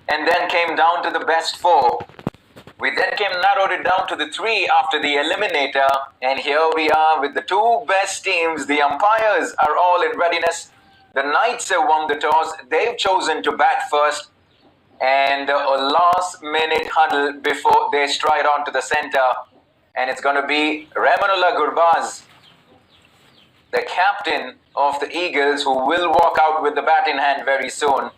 And then came down to the best four. We then narrowed it down to the three after the eliminator, and here we are with the two best teams. The umpires are all in readiness. The Knights have won the toss. They've chosen to bat first, and a last-minute huddle before they stride onto the center, and it's going to be Ramanullah Gurbaz, the captain of the Eagles, who will walk out with the bat in hand very soon,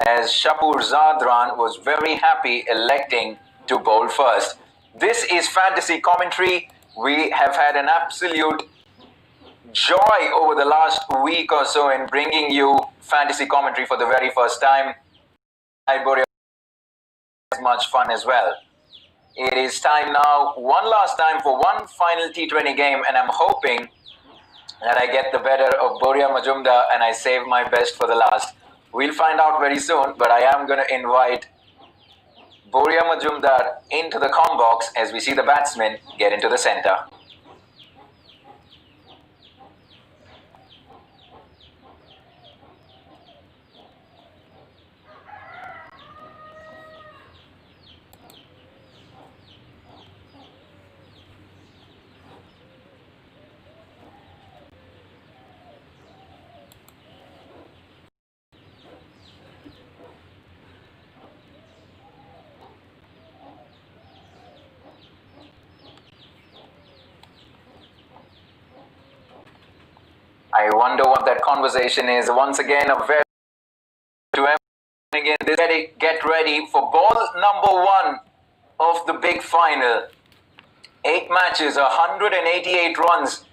as Shapur Zadran was very happy electing to bowl first. This is fantasy commentary. We have had an absolute joy over the last week or so in bringing you fantasy commentary for the very first time. Iboria has much fun as well. It is time now, one last time for one final T20 game, and I'm hoping that I get the better of Boria Majumdar and I save my best for the last. We'll find out very soon, but I am going to invite Boria Majumdar into the comm box as we see the batsmen get into the center. I wonder what that conversation is. Once again, a very to again. Get ready for ball number one of the big final. 8 matches, 188 runs,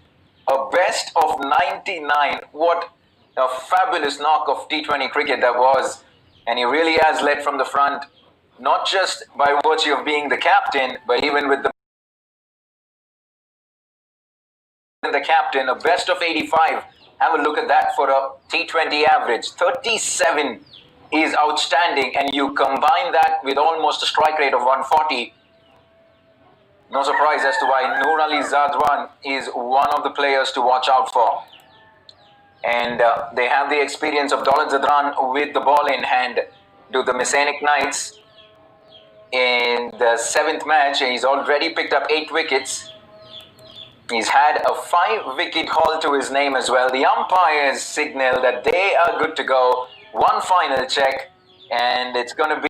a best of 99. What a fabulous knock of T20 cricket that was. And he really has led from the front, not just by virtue of being the captain, but even with the captain, a best of 85. Have a look at that for a T20 average. 37 is outstanding, and you combine that with almost a strike rate of 140. No surprise as to why Noor Ali Zadran is one of the players to watch out for. And they have the experience of Daulat Zadran with the ball in hand. Do the Messianic Knights in the 7th match. He's already picked up 8 wickets. He's had a 5-wicket haul to his name as well. The umpires signal that they are good to go. One final check, and it's going to be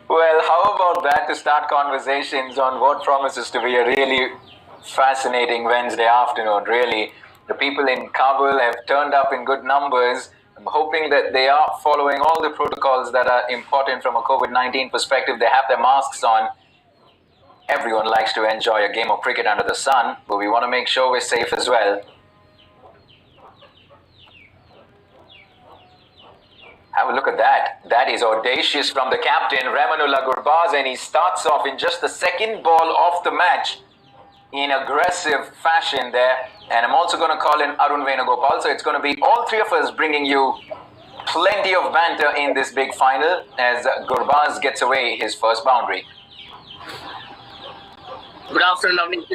well, how about that to start conversations on what promises to be a really fascinating Wednesday afternoon, really. The people in Kabul have turned up in good numbers. I'm hoping that they are following all the protocols that are important from a COVID-19 perspective. They have their masks on. Everyone likes to enjoy a game of cricket under the sun, but we want to make sure we're safe as well. Have a look at that. That is audacious from the captain, Ramanullah Gurbaz, and he starts off in just the second ball of the match in aggressive fashion there. And I'm also going to call in Arun Venugopal. So it's going to be all three of us bringing you plenty of banter in this big final as Gurbaz gets away his first boundary. Good afternoon, lovely.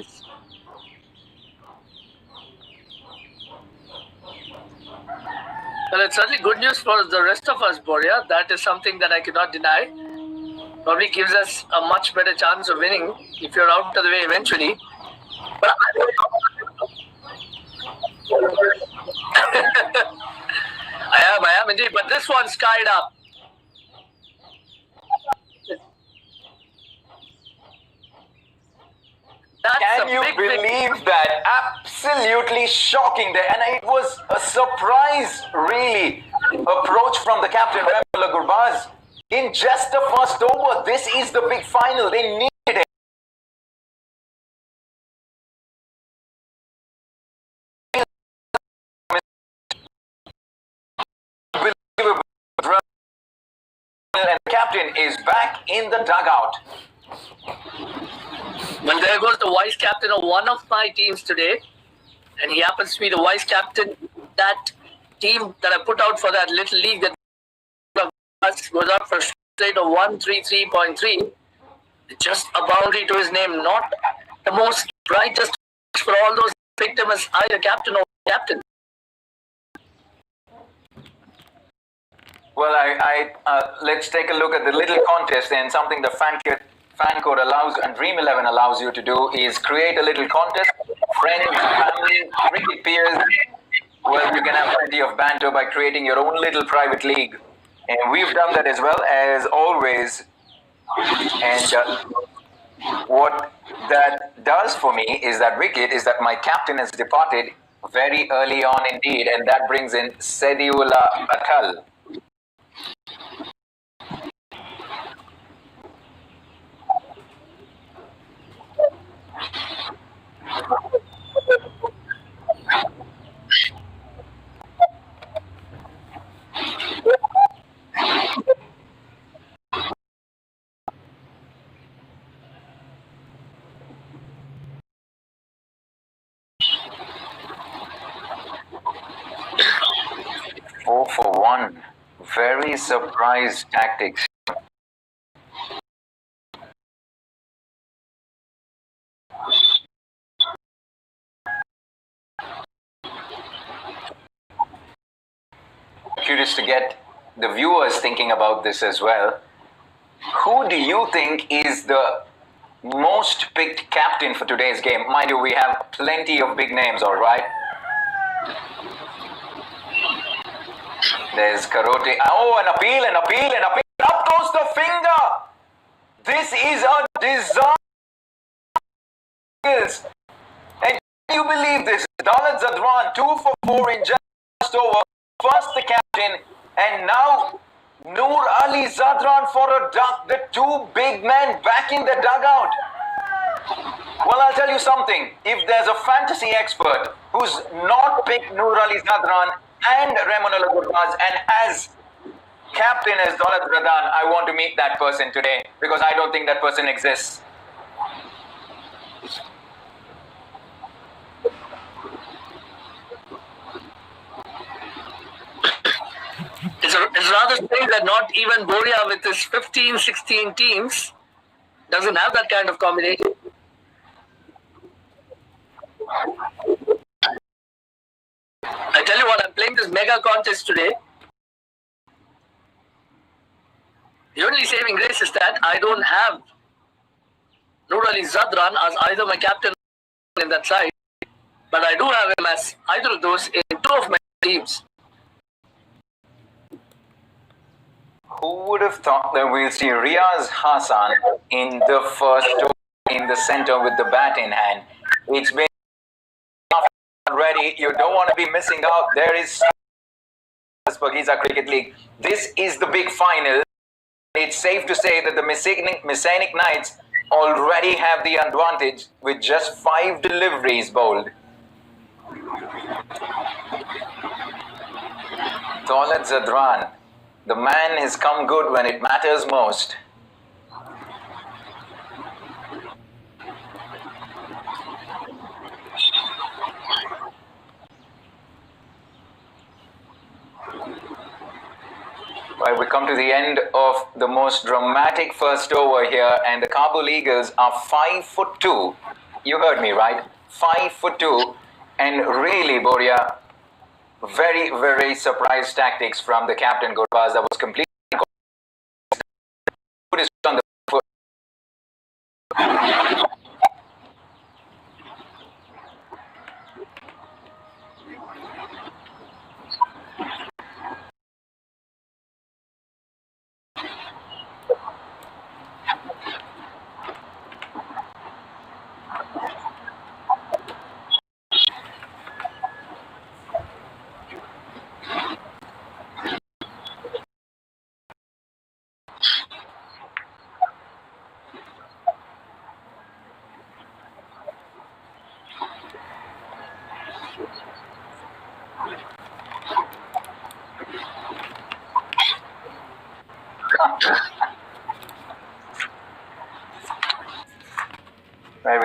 Well, it's certainly good news for the rest of us, Boria. That is something that I cannot deny. Probably gives us a much better chance of winning if you're out of the way eventually. But I am indeed. But this one's tied up. Can you believe that? Absolutely shocking there. And it was a surprise, really, approach from the captain, Ramanullah Gurbaz. In just the first over, this is the big final. They needed it. And the captain captain is back in the dugout. Well, there goes the vice captain of one of my teams today. And he happens to be the vice captain. That team that I put out for that little league that goes out for a straight of 133.3. Just a boundary to his name. Not the most brightest for all those picked him as either captain or captain. Well, let's take a look at the little contest, and something the fan code allows and Dream 11 allows you to do is create a little contest. Friends, family, cricket peers. Well, you can have plenty of banter by creating your own little private league. And we've done that as well, as always. And what that does for me is that my captain has departed very early on indeed, and that brings in Sediula Atal. Four for one. Very surprise tactics. Curious to get the viewers thinking about this as well. Who do you think is the most picked captain for today's game? Mind you, we have plenty of big names, all right? There's Karote. Oh, an appeal. Up goes the finger. This is a disaster. And can you believe this? Dalit Zadran, 2 for 4 in just over. First the captain, and now Noor Ali Zadran for a duck. The two big men back in the dugout. Well, I'll tell you something. If there's a fantasy expert who's not picked Noor Ali Zadran and Ramon Alokozay and has captain as Dalit Zadran, I want to meet that person today, because I don't think that person exists. It's rather strange that not even Boria with his 15, 16 teams doesn't have that kind of combination. I tell you what, I'm playing this mega contest today. The only saving grace is that I don't have Noor Ali Zadran as either my captain in that side, but I do have him as either of those in two of my teams. Who would have thought that we'll see Riaz Hassan in the first over in the center with the bat in hand? It's been already. You don't want to be missing out. There is SHPAGEEZA Cricket League. This is the big final. It's safe to say that the Messianic Knights already have the advantage with just 5 deliveries bowled. Dalit Zadran. The man has come good when it matters most. Well, we come to the end of the most dramatic first over here, and the Kabul Eagles are 5 for 2. You heard me right, 5 for 2, and really, Boria, very, very surprise tactics from the captain Gurbaz. That was completely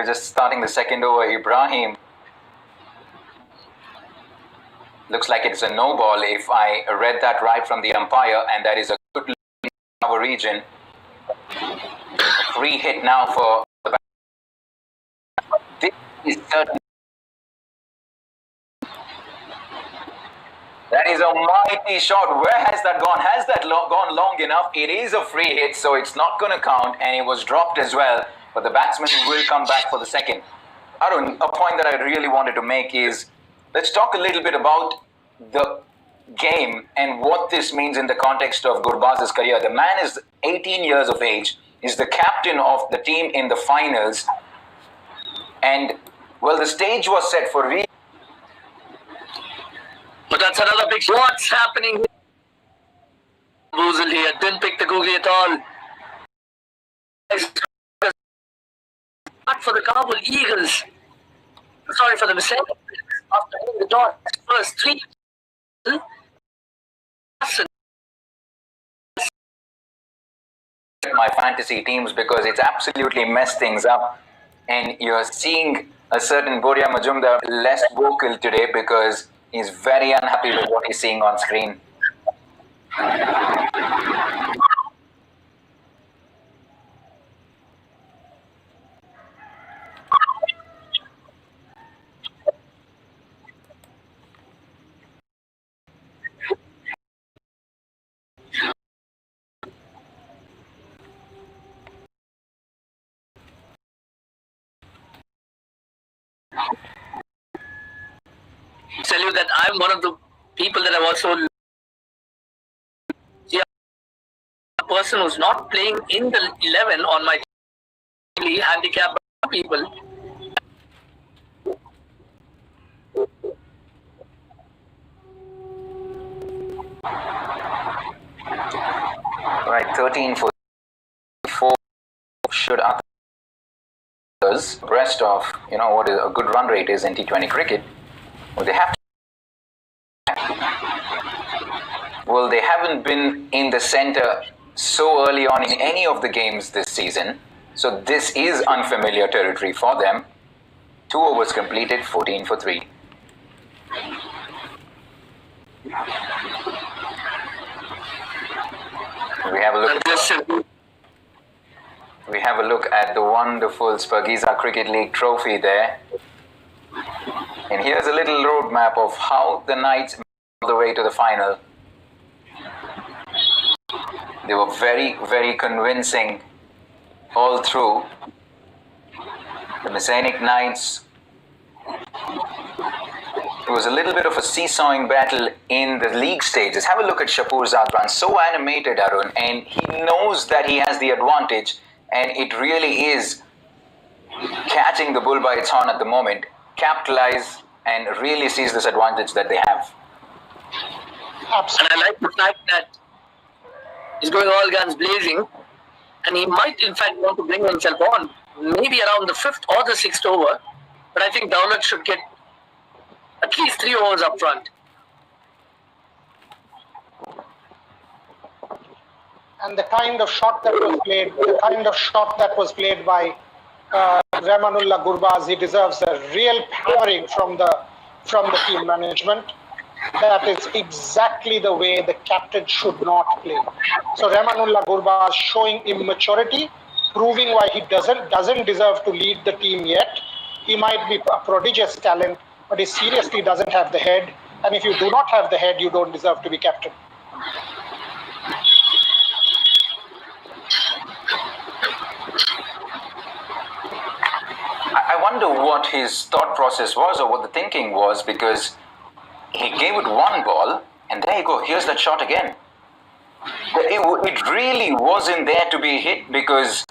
just starting the second over. Ibrahim. Looks like it's a no ball if I read that right from the umpire, and that is a good in our region. A free hit now for the back. This is certain. That is a mighty shot. Where has that gone? Has that gone long enough? It is a free hit, so it's not going to count, and it was dropped as well. But the batsman will come back for the second. Arun, a point that I really wanted to make is, let's talk a little bit about the game and what this means in the context of Gurbaz's career. The man is 18 years of age, is the captain of the team in the finals, and, well, the stage was set for But that's another big. What's happening? Boozle here didn't pick the googly at all. Not for the Kabul Eagles. Sorry for the mistake. After hitting the dot, first three. My fantasy teams, because it's absolutely messed things up, and you're seeing a certain Boria Majumdar less vocal today because he's very unhappy with what he's seeing on screen. Tell you that I'm one of the people that have also a person who's not playing in the 11 on my team, handicapped people. Right, 13 for 4 should others abreast of, what is a good run rate is in T20 cricket. Well, they haven't been in the center so early on in any of the games this season, so this is unfamiliar territory for them. 2 overs completed, 14 for 3. We have a look at the wonderful SHPAGEEZA Cricket League trophy there. And here's a little roadmap of how the Knights made all the way to the final. They were very, very convincing all through. The Messianic Knights. It was a little bit of a seesawing battle in the league stages. Have a look at Shapur Zadran, so animated, Arun, and he knows that he has the advantage, and it really is catching the bull by its horn at the moment. Capitalize and really seize this advantage that they have. And I like the fact that he's going all guns blazing, and he might in fact want to bring himself on, maybe around the 5th or the 6th over, but I think Dowlat should get at least 3 overs up front. And the kind of shot that was played by Rahmanullah Gurbaz, he deserves a real hammering from the team management. That is exactly the way the captain should not play. So Rahmanullah Gurbaz showing immaturity, proving why he doesn't deserve to lead the team yet. He might be a prodigious talent, but he seriously doesn't have the head. And if you do not have the head, you don't deserve to be captain. I wonder what his thought process was or what the thinking was, because he gave it one ball and there you go, here's that shot again. It really wasn't there to be hit because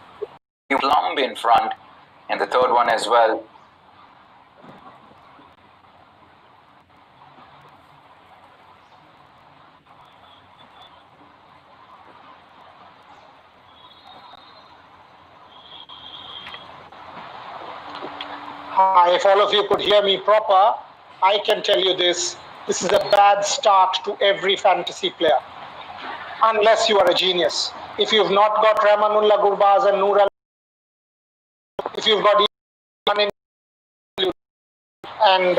you plumb in front, and the third one as well. If all of you could hear me proper, I can tell you this is a bad start to every fantasy player, unless you are a genius. If you've not got Rahmanullah Gurbaz and Noor, if you've got and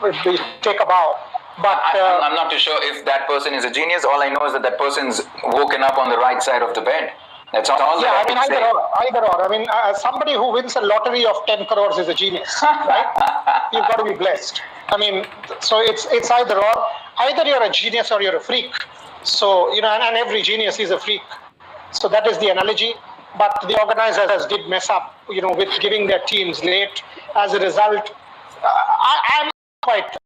we take a bow. But I'm not too sure if that person is a genius. All I know is that that person's woken up on the right side of the bed. That's all yeah, that I mean, either or. I mean, somebody who wins a lottery of 10 crores is a genius, right? You've got to be blessed. I mean, so it's either or. Either you're a genius or you're a freak. So, you know, and every genius is a freak. So that is the analogy. But the organizers did mess up, you know, with giving their teams late. As a result, I'm quite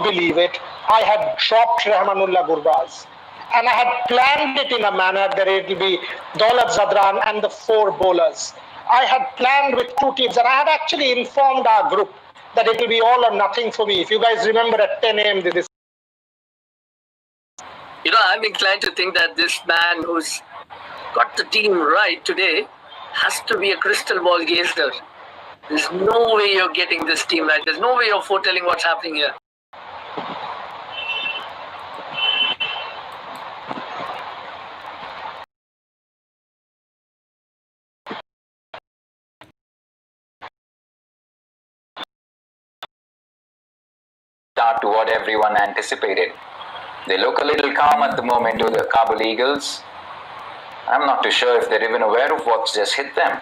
believe it. I had dropped Rahmanullah Gurbaz. And I had planned it in a manner that it will be Daulat Zadran and the 4 bowlers. I had planned with 2 teams, and I had actually informed our group that it will be all or nothing for me. If you guys remember at 10 a.m. this. You know, I'm inclined to think that this man who's got the team right today has to be a crystal ball gazer. There's no way you're getting this team right. There's no way you're foretelling what's happening here. Start to what everyone anticipated. They look a little calm at the moment to the Kabul Eagles. I'm not too sure if they're even aware of what's just hit them.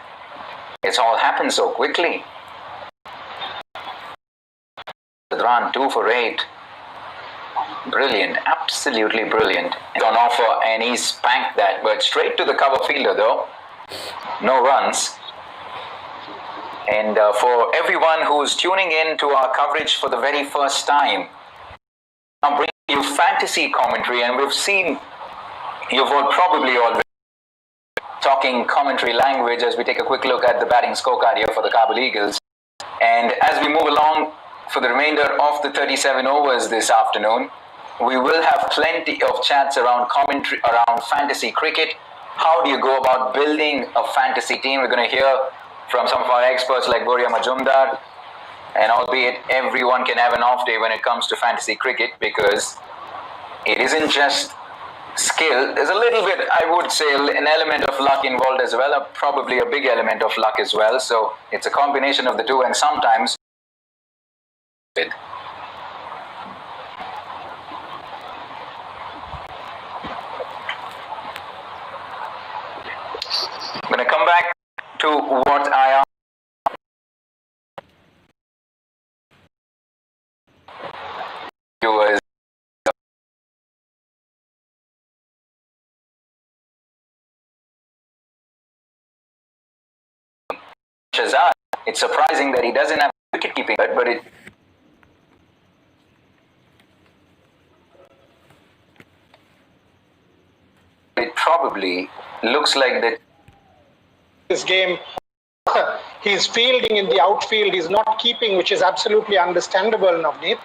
It's all happened so quickly. Run 2 for 8. Brilliant, absolutely brilliant. On offer and he spanked that, but straight to the cover fielder though. No runs. And for everyone who's tuning in to our coverage for the very first time, I'm bringing you fantasy commentary, and we've seen you've all probably already talking commentary language as we take a quick look at the batting scorecard here for the Kabul Eagles. And as we move along for the remainder of the 37 overs this afternoon, we will have plenty of chats around commentary, around fantasy cricket. How do you go about building a fantasy team? We're going to hear from some of our experts like Boria Majumdar, and albeit everyone can have an off day when it comes to fantasy cricket, because it isn't just skill. There's a little bit, I would say, an element of luck involved as well, probably a big element of luck as well. So it's a combination of the two, and sometimes I'm going to come back to what I asked you was Shahzad. It's surprising that he doesn't have wicket keeping, but it probably looks like that This game, he's fielding in the outfield, he's not keeping, which is absolutely understandable, Navneet.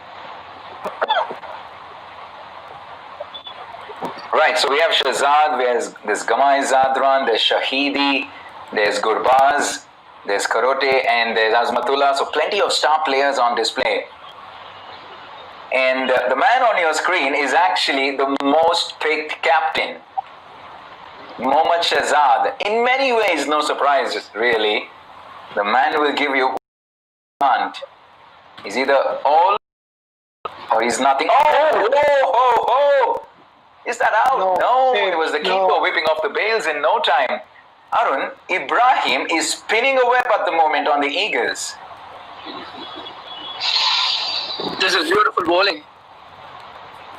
Right, so we have Shahzad, there's Gamai Zadran, there's Shahidi, there's Gurbaz, there's Karote, and there's Azmatullah. So plenty of star players on display. And the man on your screen is actually the most picked captain, Mohammad Shahzad. In many ways, no surprise, really. The man will give you want. He's either all or he's nothing. Oh! Is that out? No, it was the keeper whipping off the bails in no time. Arun, Ibrahim is spinning a web at the moment on the Eagles. This is beautiful bowling.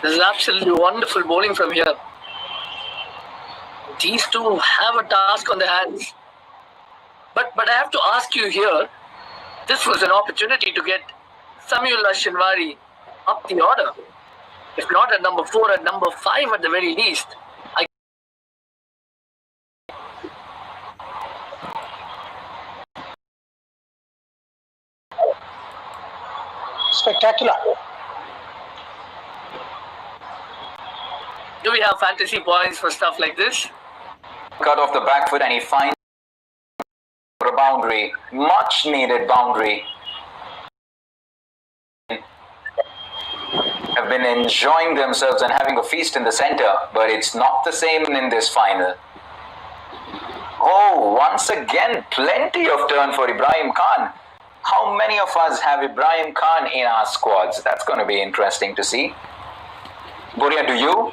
This is absolutely wonderful bowling from here. These two have a task on their hands. But I have to ask you here, this was an opportunity to get Samuel Shinwari up the order. If not at number 4, at number 5 at the very least. Spectacular. Do we have fantasy points for stuff like this? Cut off the back foot and he finds a boundary, much needed boundary. Have been enjoying themselves and having a feast in the center, but it's not the same in this final. Oh, once again, plenty of turn for Ibrahim Khan. How many of us have Ibrahim Khan in our squads? That's going to be interesting to see. Boria, do you?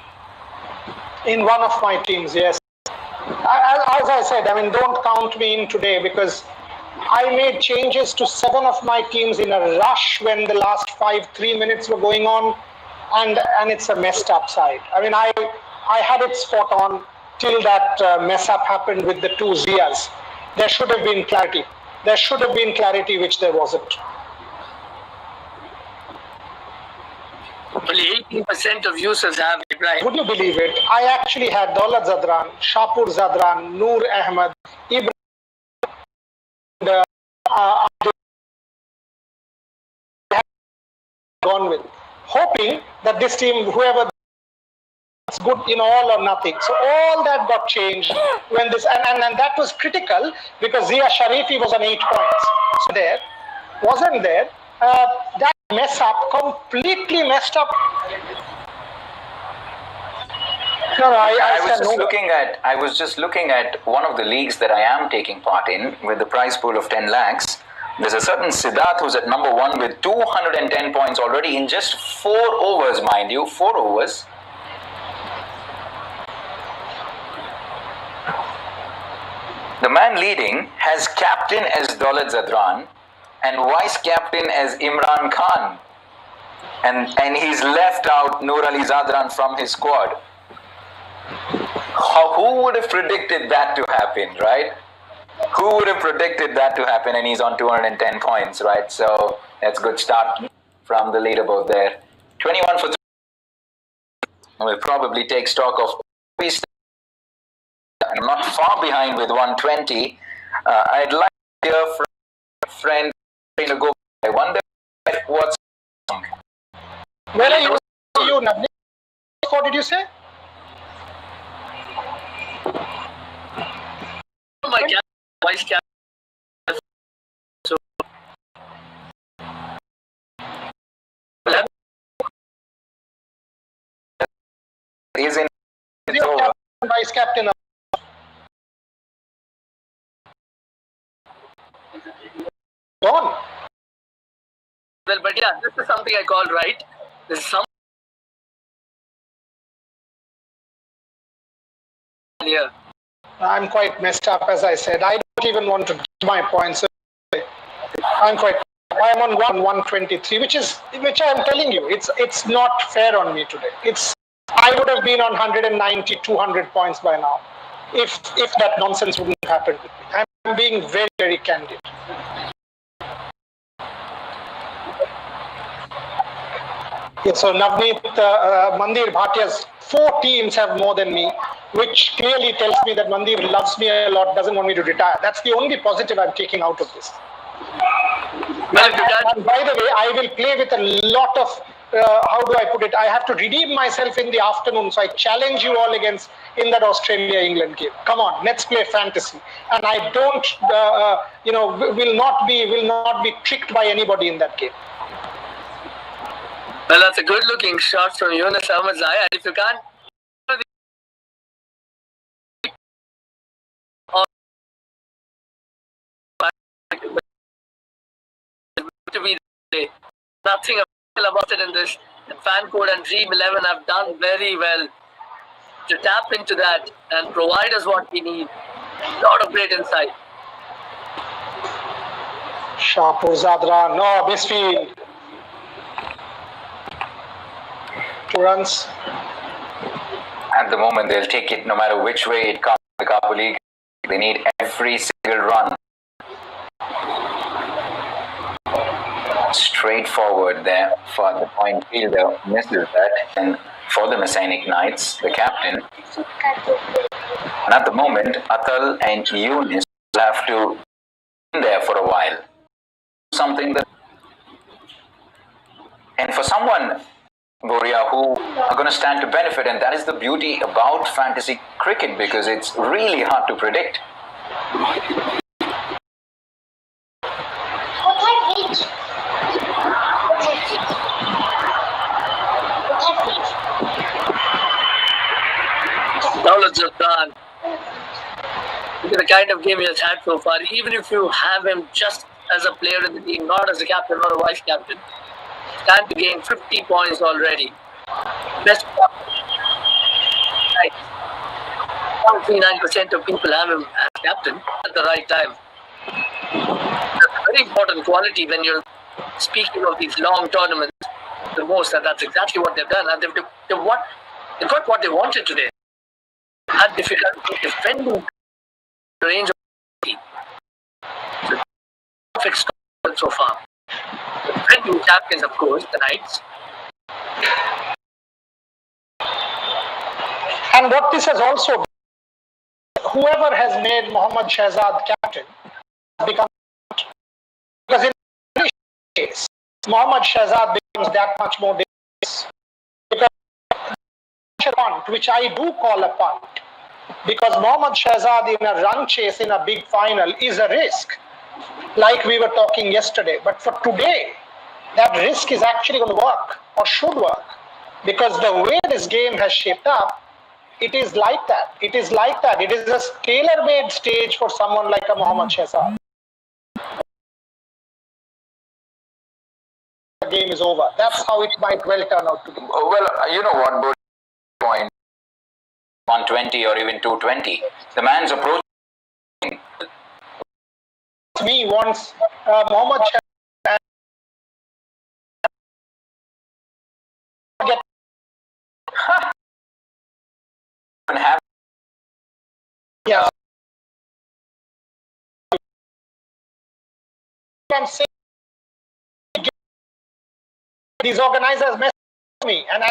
In one of my teams, yes. As I said, I mean, don't count me in today because I made changes to 7 of my teams in a rush when the last 3 minutes were going on, and it's a messed up side. I mean, I had it spot on till that mess up happened with the 2 Ziyas. There should have been clarity. There should have been clarity, which there wasn't. Only 18% of users have Ibrahim. Would you believe it? I actually had Daulat Zadran, Shapur Zadran, Noor Ahmed, Ibrahim, gone with, hoping that this team, whoever is good in all or nothing. So all that got changed when this, and that was critical because Zia Sharifi was on 8 points. So there, wasn't there. That mess up, completely messed up. No, I was just looking at one of the leagues that I am taking part in with the prize pool of 10 lakhs. There's a certain Siddharth who's at number 1 with 210 points already in just 4 overs, mind you, 4 overs. The man leading has captain as Daulat Zadran and vice captain as Imran Khan. And he's left out Noor Ali Zadran from his squad. Who would have predicted that to happen, right? Who would have predicted that to happen? And he's on 210 points, right? So that's a good start from the leaderboard there. 21 for 3. We'll probably take stock of. I'm not far behind with 120. I'd like to hear from a friend. I wonder what's. Where are you? What did you say? My vice captain. So, He's in. It's over. Vice captain. Gone. Well, but yeah, this is something I call right. This is some here. I'm quite messed up, as I said. I don't even want to get my points. I'm on 123, which I'm telling you, it's not fair on me today. I would have been on 190, 200 points by now, if that nonsense wouldn't happen with me. I'm being very, very candid. Yeah, so Navneet, Mandir Bhatia's 4 teams have more than me, which clearly tells me that Mandir loves me a lot, doesn't want me to retire. That's the only positive I'm taking out of this. And by the way, I will play with a lot of, how do I put it? I have to redeem myself in the afternoon, so I challenge you all against in that Australia-England game. Come on, let's play fantasy. And I don't, will not be tricked by anybody in that game. Well, that's a good-looking shot from Yunus Alokozay, and if you can't to be nothing about it in this. The fan code and Dream 11 have done very well to tap into that and provide us what we need. A lot of great insight. Shapur Zadran, no, misfield. 2 runs. At the moment, they'll take it no matter which way it comes in the Kabul League. They need every single run. Straightforward there for the point fielder, misses that. And for the Messianic Knights, the captain. And at the moment, Atal and Yunus will have to be there for a while. Something that. And for someone, Boria, who are going to stand to benefit, and that is the beauty about fantasy cricket, because it's really hard to predict. Daulat Zadran. the kind of game he has had so far, even if you have him just as a player in the team, not as a captain or a vice captain, stand to gain 50 points already. Best right. 39% of people have him as captain at the right time. That's a very important quality when you're speaking of these long tournaments the most, and that's exactly what they've done. And they've got what they wanted today. Had difficulty defending the range of the team. So, perfect score so far. The defending champions, of course, the Knights. And what this has also done, whoever has made Mohammad Shahzad captain becomes, because in this case, Mohammad Shahzad becomes that much more dangerous. Because a punt, which I do call a punt, because Mohammad Shahzad in a run chase in a big final is a risk, like we were talking yesterday. But for today, that risk is actually going to work, or should work, because the way this game has shaped up, it is like that. It is like that. It is a tailor-made stage for someone like a Mohammad Shahzad. The game is over. That's how it might well turn out to be. Well, you know what, Both point 120 or even 220. The man's approach. Me once Mohammad Shahzad get Have yes. Can say these organizers mess with me, and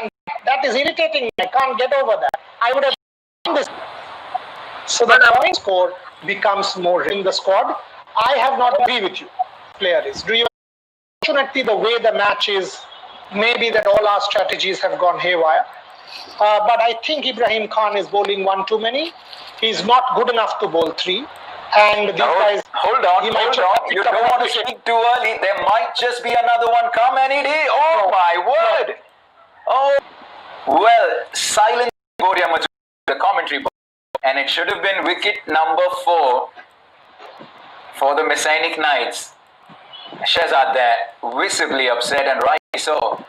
that is irritating me. I can't get over that. I would have done this. So the point score becomes more in the squad. I have not agree with you. Player is. Do you? Unfortunately, the way the match is, maybe that all our strategies have gone haywire. But I think Ibrahim Khan is bowling one too many. He's not good enough to bowl three. And these guys. Hold on. You don't want to speak too early. There might just be another one come any day. Oh my word. Oh. Well, silent Goria Majumdar, the commentary box. And it should have been wicket number 4 for the Messianic Knights. Shahzad there, visibly upset, and rightly so.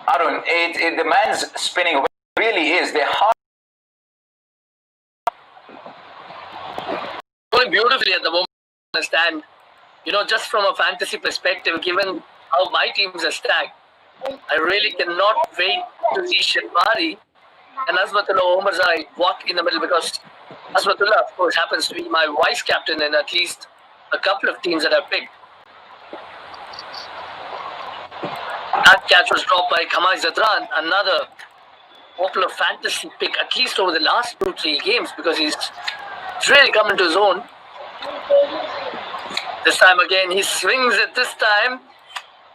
Arun, the man's spinning away. Really is. They're hard. Going beautifully at the moment. Understand, just from a fantasy perspective, given how my teams are stacked, I really cannot wait to see Shahbari and Azmatullah Omarzai walk in the middle, because Azmatullah, of course, happens to be my vice captain in at least a couple of teams that I've picked. That catch was dropped by Kamai Zadran, another popular fantasy pick, at least over the last 2-3 games, because he's really come into his own. This time again, he swings it this time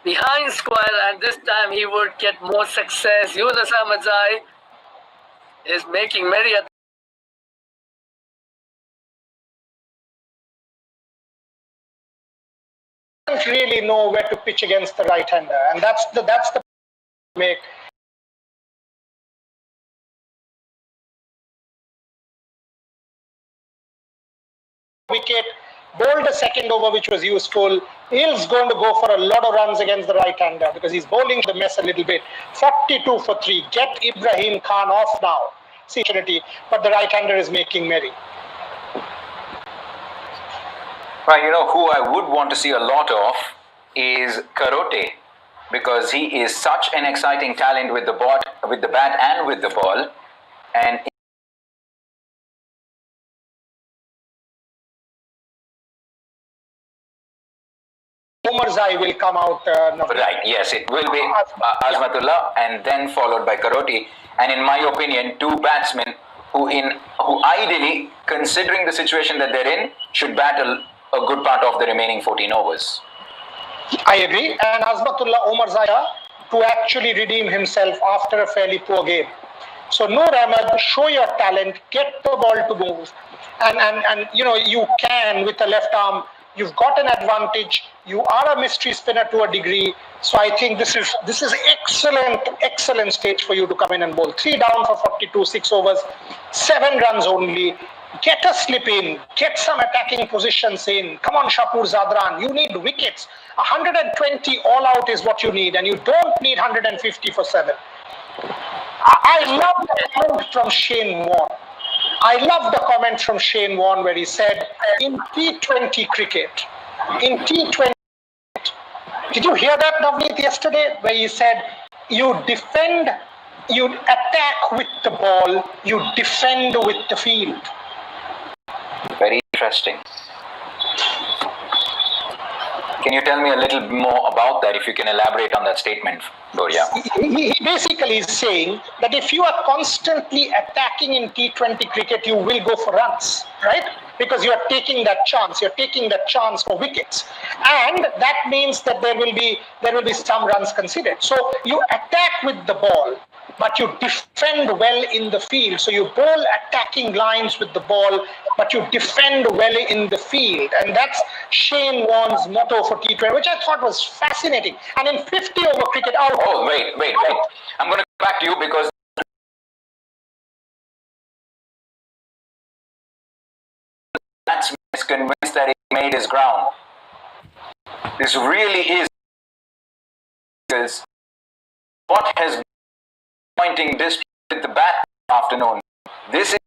behind square, and this time he would get more success. Yunus Ahmadzai is making merry at don't really know where to pitch against the right-hander, and that's the make. Wicket, bowled a second over, which was useful. Hill's going to go for a lot of runs against the right-hander because he's bowling the mess a little bit. 42 for 3. Get Ibrahim Khan off now. But the right-hander is making merry. Right, who I would want to see a lot of is Karote, because he is such an exciting talent with the bat and with the ball. And Omarzai will come out. Right, yes, it will be Azmatullah and then followed by Karote. And in my opinion, 2 batsmen who ideally, considering the situation that they're in, should battle a good part of the remaining 14 overs. I agree. And Azmatullah Omarzai to actually redeem himself after a fairly poor game. So Noor Ahmed, show your talent, get the ball to move. And you can with the left arm. You've got an advantage. You are a mystery spinner to a degree. So I think this is excellent stage for you to come in and bowl. 3 down for 42, 6 overs, 7 runs only. Get a slip in, get some attacking positions in. Come on, SHPAGEEZA, you need wickets. 120 all out is what you need, and you don't need 150 for 7. I love the comment from Shane Warne. I love the comment from Shane Warne where he said, in T20 cricket, in T20, did you hear that, Navneet, yesterday, where he said, you defend, you attack with the ball, you defend with the field. Very interesting. Can you tell me a little more about that, if you can elaborate on that statement, Doria? He basically is saying that if you are constantly attacking in T20 cricket, you will go for runs, right? Because you are taking that chance. You're taking that chance for wickets. And that means that there will be some runs considered. So you attack with the ball, but you defend well in the field. So you bowl attacking lines with the ball, but you defend well in the field. And that's Shane Warne's motto for T20, which I thought was fascinating. And in 50 over cricket, oh, wait. I'm going to come back to you because that's convinced that he made his ground. This really is what has been pointing this with the bat afternoon. This is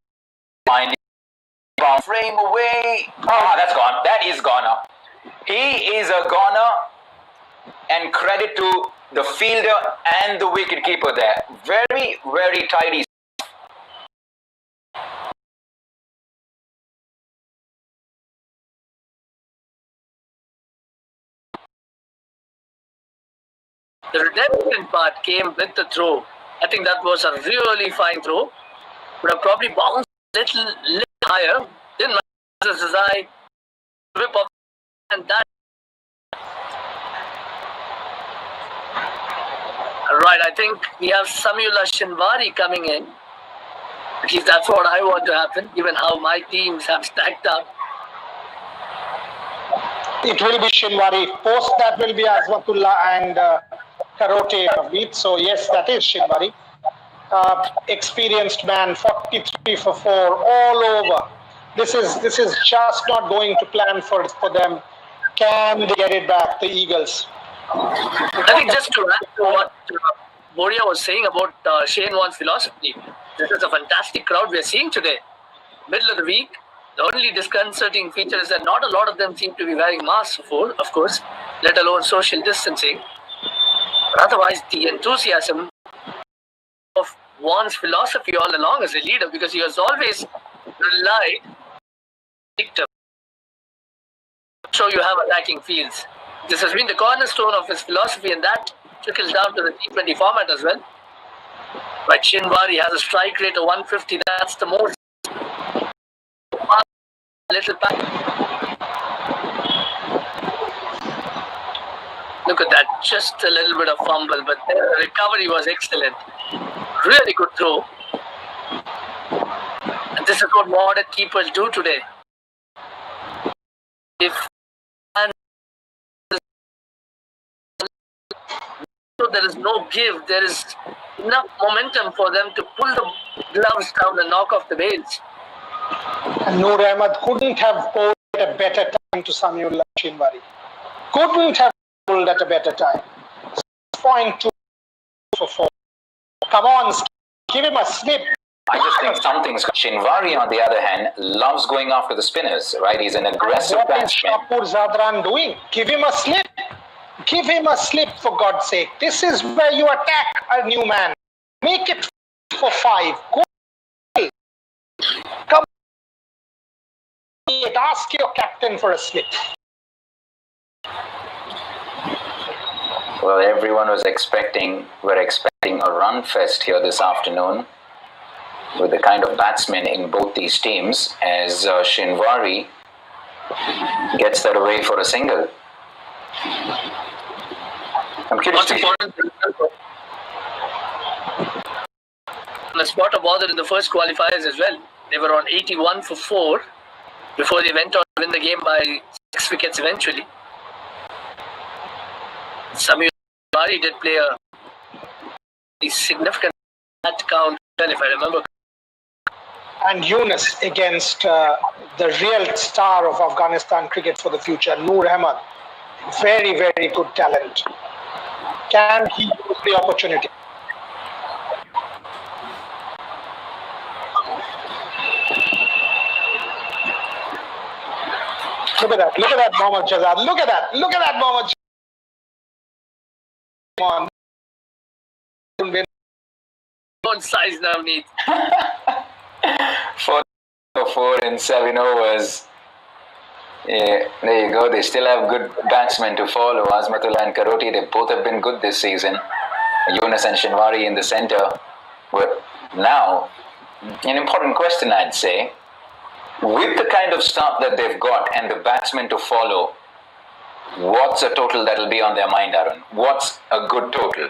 finding frame away. That's gone. That is goner. He is a goner, and credit to the fielder and the wicketkeeper there. Very, very tidy. The redemption part came with the throw. I think that was a really fine throw. Would have probably bounced a little higher. Didn't matter as I whip up and that. Right, I think we have Samyula Shinwari coming in. At least that's what I want to happen, given how my teams have stacked up. it will be Shinwari. Post that will be Azmatullah and Karote. So yes, that is Shinwari. Experienced man, 43 for 4, all over. This is just not going to plan for them. Can they get it back, the Eagles? I think just to add to what Boria was saying about Shane Warne's philosophy, this is a fantastic crowd we are seeing today. Middle of the week, the only disconcerting feature is that not a lot of them seem to be wearing masks, of course, let alone social distancing. But otherwise, the enthusiasm of Warne's philosophy all along as a leader, because he has always relied on victim. So you have attacking fields. This has been the cornerstone of his philosophy, and that trickles down to the T20 format as well. But Shinwari has a strike rate of 150. That's the most. Little pack. Look at that, just a little bit of fumble, but the recovery was excellent. Really good throw. And this is what modern keepers do today. If there is no give, there is enough momentum for them to pull the gloves down and knock off the bails. And Noor Ahmed couldn't have bowled at a better time to Samyullah Shinwari. Couldn't have bowled at a better time. 6.2 for 4. Come on, give him a slip. I just think something's. Shinwari, on the other hand, loves going after the spinners, right? He's an aggressive batsman. What is Alokozay doing? Give him a slip. Give him a slip, for God's sake. This is where you attack a new man. Make it for 5. Go. Come. Ask your captain for a slip. Well, everyone was expecting a run fest here this afternoon with the kind of batsmen in both these teams, as Shinwari gets that away for a single. I'm curious to hear. The spot of bother in the first qualifiers as well. They were on 81 for 4 before they went on to win the game by 6 wickets eventually. Samyullah did play a significant count, if I remember. and Yunus against the real star of Afghanistan cricket for the future, Noor Ahmed. Very, very good talent. Can he use the opportunity? Look at that, Mohammad Shahzad. Look at that, Mohammad Shahzad. Own size now, Neat. 4 in 7 overs. Yeah, there you go. They still have good batsmen to follow. Azmatullah and Karoti, they both have been good this season. Yunus and Shinwari in the centre. But now, an important question, I'd say, with the kind of start that they've got and the batsmen to follow, what's a total that'll be on their mind, Arun? What's a good total?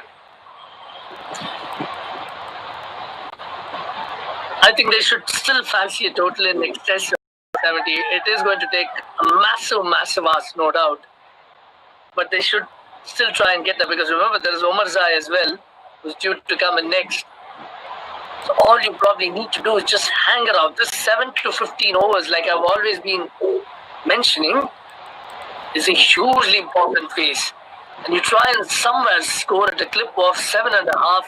I think they should still fancy a total in excess of 70. It is going to take a massive ask, no doubt. But they should still try and get that, because remember, there is Alokozay as well, who's due to come in next. So all you probably need to do is just hang around. This 7 to 15 overs, like I've always been mentioning, is a hugely important phase. And you try and somewhere score at a clip of 7.5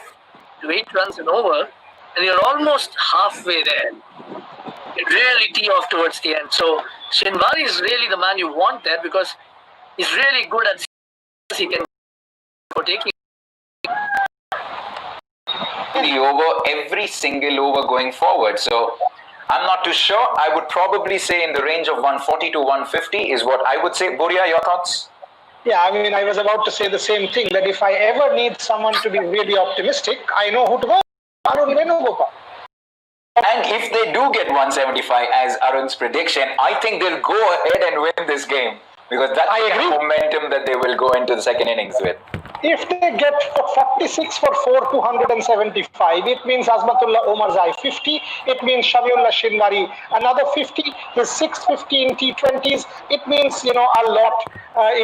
to 8 runs an over, and you're almost halfway there. You really tee off towards the end. So Shinwari is really the man you want there, because he's really good at he can for taking the over, every single over going forward. So I'm not too sure. I would probably say in the range of 140 to 150 is what I would say. Buria, your thoughts? Yeah, I mean, I was about to say the same thing, that if I ever need someone to be really optimistic, I know who to go. Arun Venugopal. And if they do get 175 as Arun's prediction, I think they'll go ahead and win this game, because that's the momentum that they will go into the second innings with. If they get 46 for 4 to 175, it means Azmatullah Alokozay 50, it means Shamiullah Shinwari another 50, his 650 in T20s, it means, a lot in